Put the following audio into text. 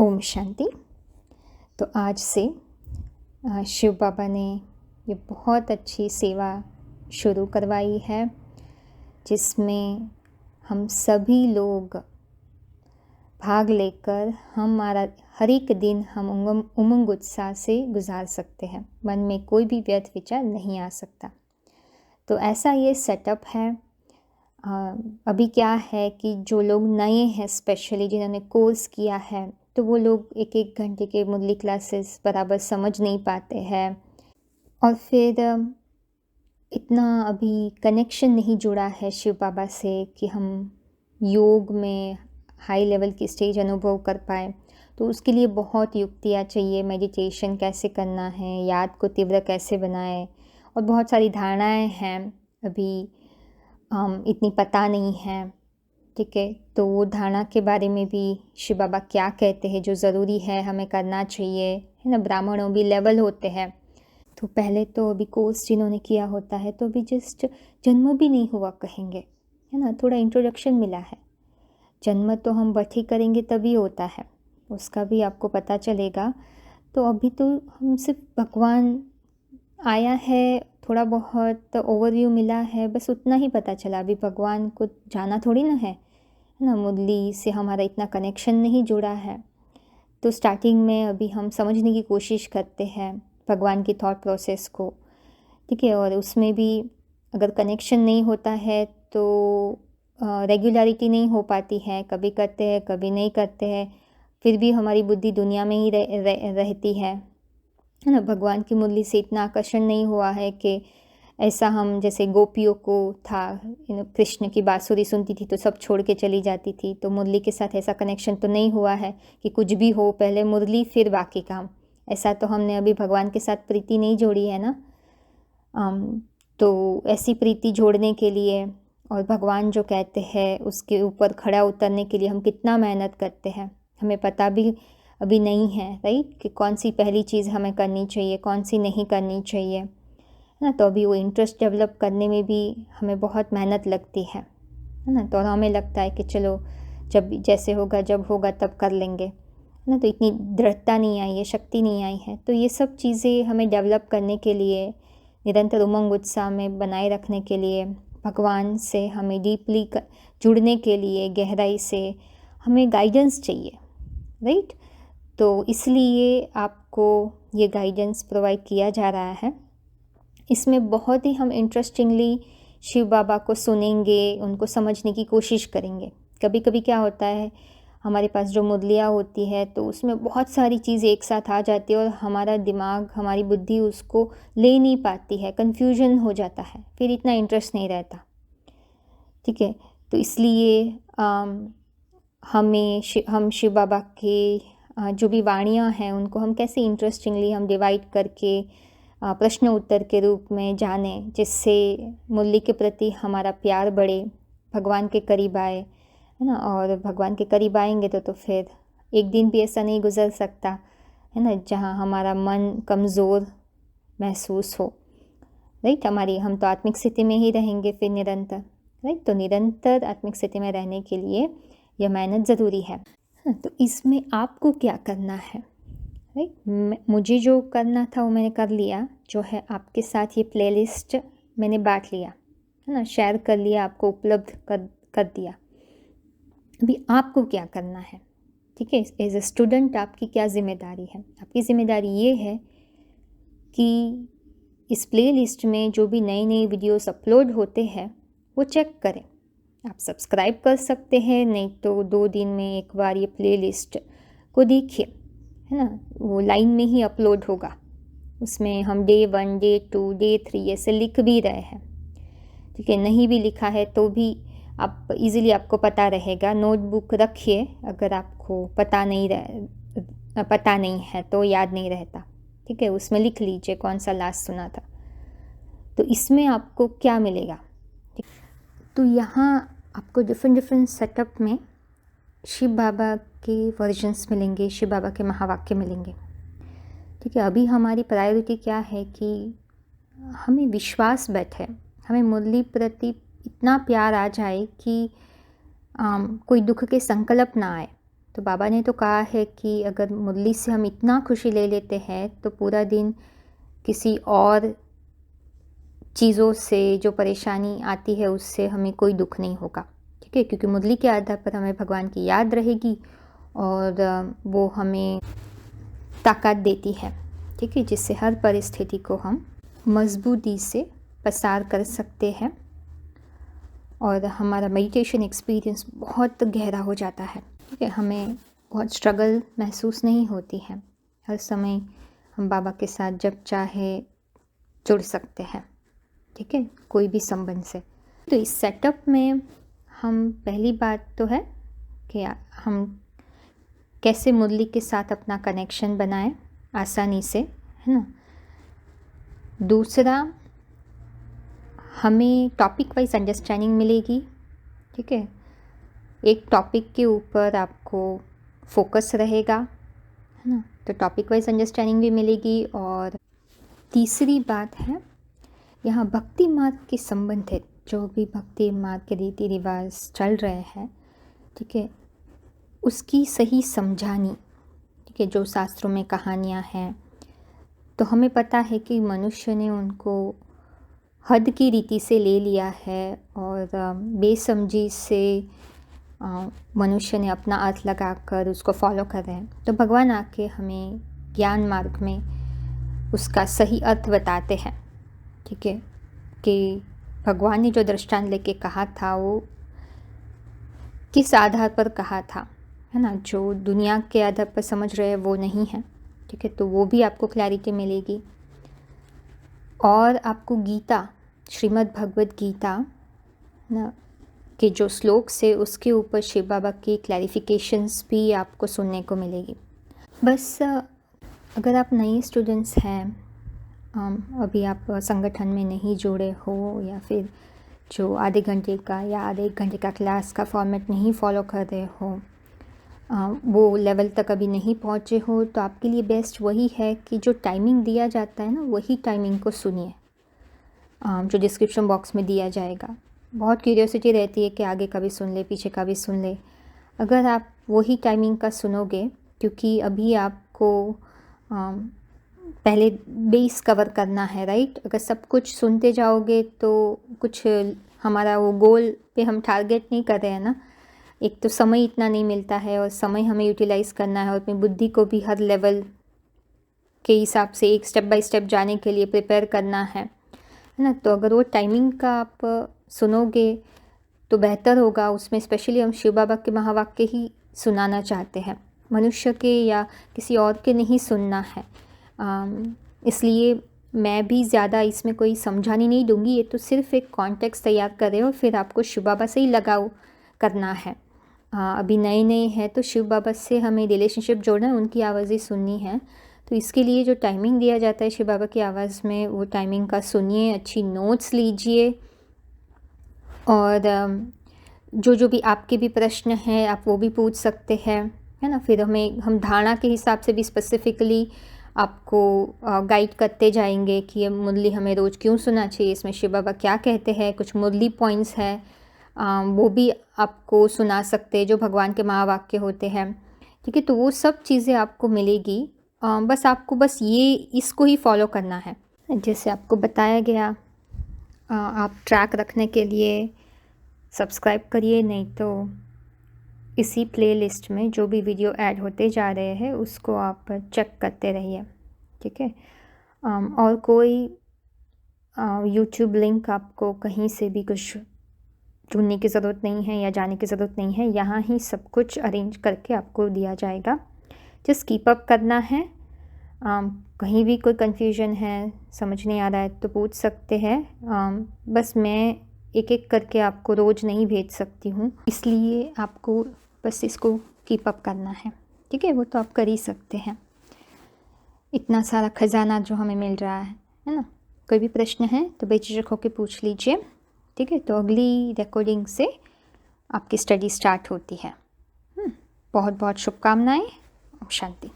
ओम शांति। तो आज से शिव बाबा ने ये बहुत अच्छी सेवा शुरू करवाई है, जिसमें हम सभी लोग भाग लेकर हमारा हर एक दिन हम उमंग उत्साह से गुजार सकते हैं। मन में कोई भी व्यर्थ विचार नहीं आ सकता। तो ऐसा ये सेटअप है। अभी क्या है कि जो लोग नए हैं, स्पेशली जिन्होंने कोर्स किया है, तो वो लोग एक एक घंटे के मुरली क्लासेस बराबर समझ नहीं पाते हैं, और फिर इतना अभी कनेक्शन नहीं जुड़ा है शिव बाबा से कि हम योग में हाई लेवल की स्टेज अनुभव कर पाए। तो उसके लिए बहुत युक्तियाँ चाहिए, मेडिटेशन कैसे करना है, याद को तीव्र कैसे बनाए, और बहुत सारी धारणाएं हैं अभी इतनी पता नहीं है। ठीक है, तो वो धारणा के बारे में भी शिव बाबा क्या कहते हैं, जो ज़रूरी है हमें करना चाहिए, है ना। ब्राह्मणों भी लेवल होते हैं। तो पहले तो अभी कोर्स जिन्होंने किया होता है तो अभी जस्ट जन्म भी नहीं हुआ कहेंगे, है ना। थोड़ा इंट्रोडक्शन मिला है। जन्म तो हम बठी करेंगे तभी होता है, उसका भी आपको पता चलेगा। तो अभी तो हम सिर्फ भगवान आया है, थोड़ा बहुत ओवरव्यू मिला है, बस उतना ही पता चला। अभी भगवान को जाना थोड़ी ना है ना। मुरली से हमारा इतना कनेक्शन नहीं जुड़ा है। तो स्टार्टिंग में अभी हम समझने की कोशिश करते हैं भगवान की थॉट प्रोसेस को, ठीक है। और उसमें भी अगर कनेक्शन नहीं होता है तो रेगुलरिटी नहीं हो पाती है। कभी करते हैं, कभी नहीं करते हैं, फिर भी हमारी बुद्धि दुनिया में ही रहती है ना। भगवान की मुरली से इतना आकर्षण नहीं हुआ है कि ऐसा हम जैसे गोपियों को था, कृष्ण की बांसुरी सुनती थी तो सब छोड़ के चली जाती थी। तो मुरली के साथ ऐसा कनेक्शन तो नहीं हुआ है कि कुछ भी हो पहले मुरली फिर बाकी काम। ऐसा तो हमने अभी भगवान के साथ प्रीति नहीं जोड़ी है ना। तो ऐसी प्रीति जोड़ने के लिए और भगवान जो कहते हैं उसके ऊपर खड़ा उतरने के लिए हम कितना मेहनत करते हैं, हमें पता भी अभी नहीं है, राइट, कि कौन सी पहली चीज़ हमें करनी चाहिए, कौन सी नहीं करनी चाहिए ना। तो अभी वो इंटरेस्ट डेवलप करने में भी हमें बहुत मेहनत लगती है ना। तो हमें लगता है कि चलो जब जैसे होगा, जब होगा तब कर लेंगे ना। तो इतनी दृढ़ता नहीं आई है, शक्ति नहीं आई है। तो ये सब चीज़ें हमें डेवलप करने के लिए, निरंतर उमंग उत्साह में बनाए रखने के लिए, भगवान से हमें डीपली जुड़ने के लिए गहराई से हमें गाइडेंस चाहिए, राइट। तो इसलिए आपको ये गाइडेंस प्रोवाइड किया जा रहा है। इसमें बहुत ही हम इंटरेस्टिंगली शिव बाबा को सुनेंगे, उनको समझने की कोशिश करेंगे। कभी कभी क्या होता है, हमारे पास जो मुरलियाँ होती है तो उसमें बहुत सारी चीज़ें एक साथ आ जाती है और हमारा दिमाग, हमारी बुद्धि उसको ले नहीं पाती है, कन्फ्यूजन हो जाता है, फिर इतना इंटरेस्ट नहीं रहता, ठीक है। तो इसलिए हम शिव बाबा के जो भी वाणियाँ हैं उनको हम कैसे इंटरेस्टिंगली हम डिवाइड करके प्रश्न उत्तर के रूप में जाने, जिससे मुरली के प्रति हमारा प्यार बढ़े, भगवान के करीब आए, है ना। और भगवान के करीब आएंगे तो फिर एक दिन भी ऐसा नहीं गुजर सकता, है ना, जहाँ हमारा मन कमज़ोर महसूस हो, राइट। हम तो आत्मिक स्थिति में ही रहेंगे फिर निरंतर, राइट। तो निरंतर आत्मिक स्थिति में रहने के लिए यह मेहनत ज़रूरी है। तो इसमें आपको क्या करना है, राइट। मुझे जो करना था वो मैंने कर लिया, जो है आपके साथ ये प्लेलिस्ट मैंने बांट लिया, है ना, शेयर कर लिया, आपको उपलब्ध कर दिया। अभी आपको क्या करना है, ठीक है। एज ए स्टूडेंट आपकी क्या जिम्मेदारी है? आपकी ज़िम्मेदारी ये है कि इस प्लेलिस्ट में जो भी नए नए वीडियोस अपलोड होते हैं वो चेक करें। आप सब्सक्राइब कर सकते हैं, नहीं तो 2 दिन में एक बार ये प्लेलिस्ट को देखिए, है ना। वो लाइन में ही अपलोड होगा, उसमें हम डे 1, डे 2, डे 3 ऐसे लिख भी रहे हैं, ठीक है। नहीं भी लिखा है तो भी आप इजीली आपको पता रहेगा। नोटबुक रखिए, अगर आपको पता नहीं है तो याद नहीं रहता, ठीक है। उसमें लिख लीजिए कौन सा लास्ट सुना था। तो इसमें आपको क्या मिलेगा, तो यहाँ आपको डिफरेंट सेटअप में शिव बाबा के वर्जन्स मिलेंगे, शिव बाबा के महावाक्य मिलेंगे, ठीक है। अभी हमारी प्रायोरिटी क्या है कि हमें विश्वास बैठे, हमें मुरली प्रति इतना प्यार आ जाए कि कोई दुख के संकल्प ना आए, तो बाबा ने तो कहा है कि अगर मुरली से हम इतना खुशी ले लेते हैं तो पूरा दिन किसी और चीज़ों से जो परेशानी आती है उससे हमें कोई दुख नहीं होगा, ठीक है, क्योंकि मुरली के आधार पर हमें भगवान की याद रहेगी और वो हमें ताकत देती है, ठीक है, जिससे हर परिस्थिति को हम मजबूती से पसार कर सकते हैं और हमारा मेडिटेशन एक्सपीरियंस बहुत गहरा हो जाता है, ठीक है, हमें बहुत स्ट्रगल महसूस नहीं होती है, हर समय हम बाबा के साथ जब चाहे जुड़ सकते हैं, ठीक है, कोई भी संबंध से। तो इस सेटअप में हम पहली बात तो है कि हम कैसे मुरली के साथ अपना कनेक्शन बनाएं आसानी से, है ना। दूसरा, हमें टॉपिक वाइज अंडरस्टैंडिंग मिलेगी, ठीक है, एक टॉपिक के ऊपर आपको फोकस रहेगा, है ना, तो टॉपिक वाइज अंडरस्टैंडिंग भी मिलेगी। और तीसरी बात है, यहाँ भक्ति मार्ग के संबंधित जो भी भक्ति मार्ग के रीति रिवाज चल रहे हैं, ठीक है, उसकी सही समझानी, ठीक है, जो शास्त्रों में कहानियाँ हैं तो हमें पता है कि मनुष्य ने उनको हद की रीति से ले लिया है और बेसमझी से मनुष्य ने अपना अर्थ लगाकर उसको फॉलो कर रहे हैं। तो भगवान आके हमें ज्ञान मार्ग में उसका सही अर्थ बताते हैं, ठीक है, कि भगवान ने जो दृष्टांत लेके कहा था वो किस आधार पर कहा था, है ना, जो दुनिया के आधार पर समझ रहे हैं वो नहीं है, ठीक है, तो वो भी आपको क्लैरिटी मिलेगी। और आपको गीता, श्रीमद् भगवद गीता ना के जो श्लोक से उसके ऊपर शिव बाबा की क्लैरिफिकेशंस भी आपको सुनने को मिलेगी। बस अगर आप नए स्टूडेंट्स हैं, अभी आप संगठन में नहीं जुड़े हो या फिर जो आधे घंटे का या आधे एक घंटे का क्लास का फॉर्मेट नहीं फॉलो कर रहे हो, वो लेवल तक अभी नहीं पहुँचे हो, तो आपके लिए बेस्ट वही है कि जो टाइमिंग दिया जाता है ना वही टाइमिंग को सुनिए, जो डिस्क्रिप्शन बॉक्स में दिया जाएगा। बहुत क्यूरियोसिटी रहती है कि आगे का भी सुन ले, पीछे का भी सुन ले। अगर आप वही टाइमिंग का सुनोगे, क्योंकि अभी आपको पहले बेस कवर करना है, राइट। अगर सब कुछ सुनते जाओगे तो कुछ हमारा वो गोल पे हम टारगेट नहीं कर रहे हैं ना। एक तो समय इतना नहीं मिलता है और समय हमें यूटिलाइज़ करना है और अपनी बुद्धि को भी हर लेवल के हिसाब से एक स्टेप बाय स्टेप जाने के लिए प्रिपेयर करना है ना। तो अगर वो टाइमिंग का आप सुनोगे तो बेहतर होगा। उसमें स्पेशली हम शिव बाबा के महावाक्य ही सुनाना चाहते हैं, मनुष्य के या किसी और के नहीं सुनना है। इसलिए मैं भी ज़्यादा इसमें कोई समझानी नहीं दूंगी, ये तो सिर्फ एक कॉन्टेक्स्ट तैयार कर रहे हो, फिर आपको शिव बाबा से ही लगाव करना है। अभी नए नए हैं तो शिव बाबा से हमें रिलेशनशिप जोड़ना है, उनकी आवाज़ें सुननी है। तो इसके लिए जो टाइमिंग दिया जाता है शिव बाबा की आवाज़ में, वो टाइमिंग का सुनिए, अच्छी नोट्स लीजिए और जो भी आपके भी प्रश्न हैं आप वो भी पूछ सकते हैं, है ना। फिर हम धारणा के हिसाब से भी स्पेसिफिकली आपको गाइड करते जाएंगे कि ये मुरली हमें रोज़ क्यों सुनना चाहिए, इसमें शिव बाबा क्या कहते हैं, कुछ मुरली पॉइंट्स हैं वो भी आपको सुना सकते हैं जो भगवान के महावाक्य होते हैं, ठीक है। तो वो सब चीज़ें आपको मिलेगी, बस आपको ये इसको ही फॉलो करना है जैसे आपको बताया गया। आप ट्रैक रखने के लिए सब्सक्राइब करिए, नहीं तो इसी प्लेलिस्ट में जो भी वीडियो ऐड होते जा रहे हैं उसको आप चेक करते रहिए, ठीक है। और कोई यूट्यूब लिंक आपको कहीं से भी कुछ ढूंढने की ज़रूरत नहीं है या जाने की ज़रूरत नहीं है, यहाँ ही सब कुछ अरेंज करके आपको दिया जाएगा। जस्ट कीप अप करना है। कहीं भी कोई कन्फ्यूजन है, समझ नहीं आ रहा है तो पूछ सकते हैं। बस मैं एक एक करके आपको रोज़ नहीं भेज सकती हूँ, इसलिए आपको बस इसको कीप अप करना है, ठीक है। वो तो आप कर ही सकते हैं, इतना सारा खजाना जो हमें मिल रहा है ना। कोई भी प्रश्न है तो बेझिझक होकर पूछ लीजिए, ठीक है। तो अगली रिकॉर्डिंग से आपकी स्टडी स्टार्ट होती है। बहुत बहुत शुभकामनाएं। शांति।